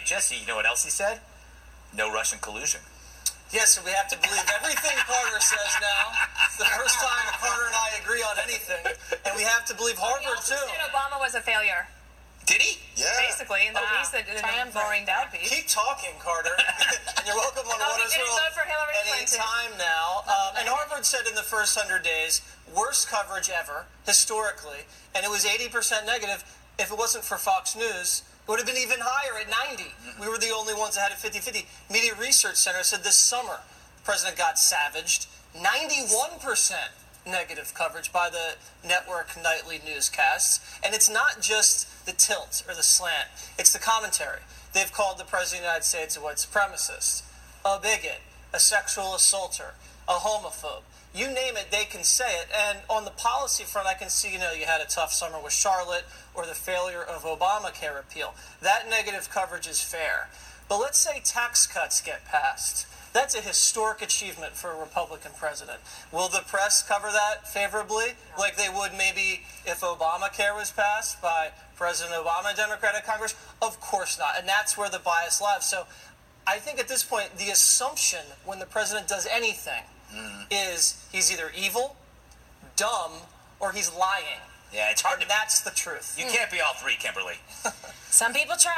Jesse, you know what else he said? No Russian collusion. Yes, so we have to believe everything Carter says now. It's the first time Carter and I agree on anything. And we have to believe Harvard, too. too. He said Obama was a failure. Did he? Yeah. Basically, in the piece, the boring down piece. Keep talking, Carter. And you're welcome on Water's he didn't World vote for Hillary Clinton. anytime now. And Harvard said in the first 100 days, worst coverage ever, historically. And it was 80% negative. If it wasn't for Fox News, it would have been even higher at 90. We were the only ones that had a 50-50. Media Research Center said this summer, the president got savaged. 91% negative coverage by the network nightly newscasts. And it's not just the tilt or the slant. It's the commentary. They've called the president of the United States a white supremacist, a bigot, a sexual assaulter, a homophobe. You name it, they can say it. And on the policy front, I can see, you had a tough summer with Charlotte or the failure of Obamacare repeal. That negative coverage is fair. But let's say tax cuts get passed. That's a historic achievement for a Republican president. Will the press cover that favorably, like they would maybe if Obamacare was passed by President Obama and Democratic Congress? Of course not. And that's where the bias lies. So I think at this point, the assumption when the president does anything is he's either evil, dumb, or he's lying. Yeah, it's hard to. That's the truth. You can't be all three, Kimberly. Some people try.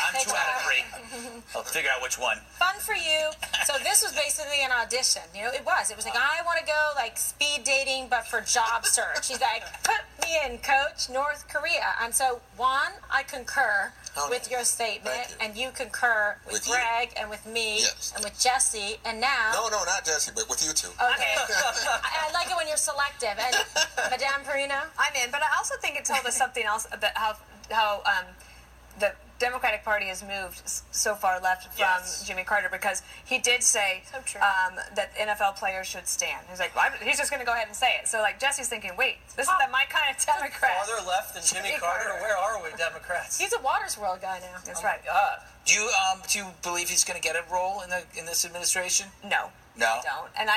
I'm 2 out of 3. I'll figure out which one. Fun for you. So this was basically an audition. It was like, I want to go like speed dating, but for job search. He's like, put me in, coach, North Korea. And so, Juan, I concur with your statement, and you concur with Greg and with me and with Jesse, and now... No, not Jesse, but with you two. Okay. I like it when you're selective. And Madame Perino? I'm in, but I also think it told us something else about how the Democratic Party has moved so far left from Jimmy Carter, because he did say that NFL players should stand. He's like, he's just going to go ahead and say it. So like Jesse's thinking, wait, this is my kind of Democrat. Farther left than Jimmy Carter? Where are we, Democrats? He's a Water's World guy now. That's right. Do you believe he's going to get a role in this administration? No. No? I don't. And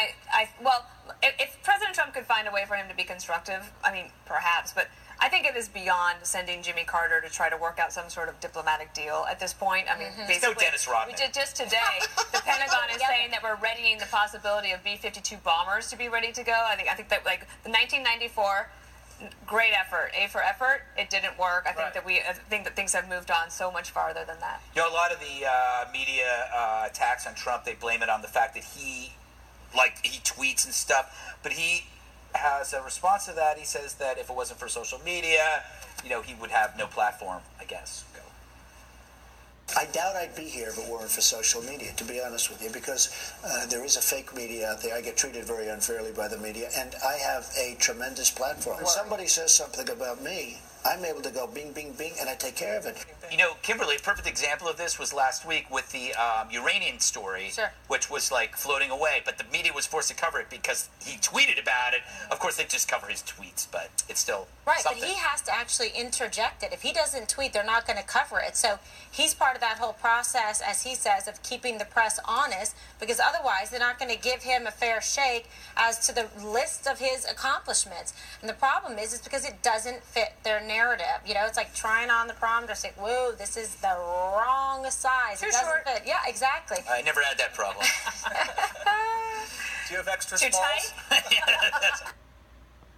if President Trump could find a way for him to be constructive, I mean, perhaps, but I think it is beyond sending Jimmy Carter to try to work out some sort of diplomatic deal at this point. I mean, basically, no Dennis Rodman. Just today, the Pentagon is saying that we're readying the possibility of B-52 bombers to be ready to go. I think that like the 1994, great effort, A for effort. It didn't work. I think that things have moved on so much farther than that. A lot of the media attacks on Trump, they blame it on the fact that he tweets and stuff, but he has a response to that. He says that if it wasn't for social media, he would have no platform, I guess. I doubt I'd be here if it weren't for social media, to be honest with you, because there is a fake media out there. I get treated very unfairly by the media, and I have a tremendous platform. When somebody says something about me, I'm able to go bing, bing, bing, and I take care of it. Kimberly, a perfect example of this was last week with the Uranian story, which was like floating away, but the media was forced to cover it because he tweeted about it. Of course, they just cover his tweets, but it's still something. But he has to actually interject it. If he doesn't tweet, they're not going to cover it. So he's part of that whole process, as he says, of keeping the press honest, because otherwise they're not going to give him a fair shake as to the list of his accomplishments. And the problem is because it doesn't fit their narrative. It's like trying on the prom dress. Like, whoa, this is the wrong size. Too it doesn't short. fit. Yeah, exactly. I never had that problem. Do you have extra Too smalls? tight? Yeah, that's